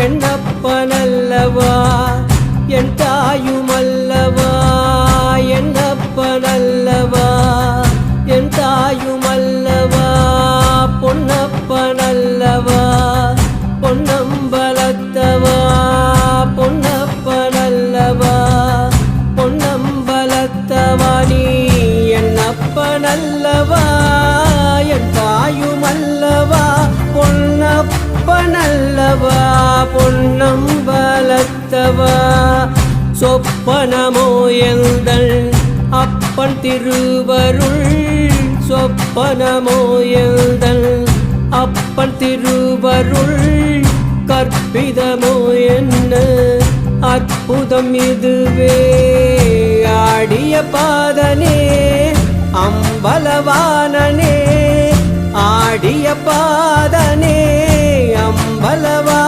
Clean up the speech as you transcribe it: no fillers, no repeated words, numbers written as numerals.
என்னப்பனல்லவா என் தாயுமல்லவா என்னப்பனல்லவா என் தாயுமல்லவா பொன்னப்பனல்லவா பொன்னம்பலத்தவா பொன்னப்பனல்லவா பொன்னம்பலத்தவா நீ என்னப்பனல்லவா என் தாயுமல்லவா பொன்னப்பனல்லவா பொன்னம்பலத்தவா சொப்பனமோ எந்தன் அப்பன் திருவருள் சொப்பனமோ எந்தன் அப்பன் திருவருள் கற்பிதமோ என்ன அற்புதம் இதுவே ஆடிய பாதனே அம்பலவானனே ஆடிய பாதனே அம்பலவா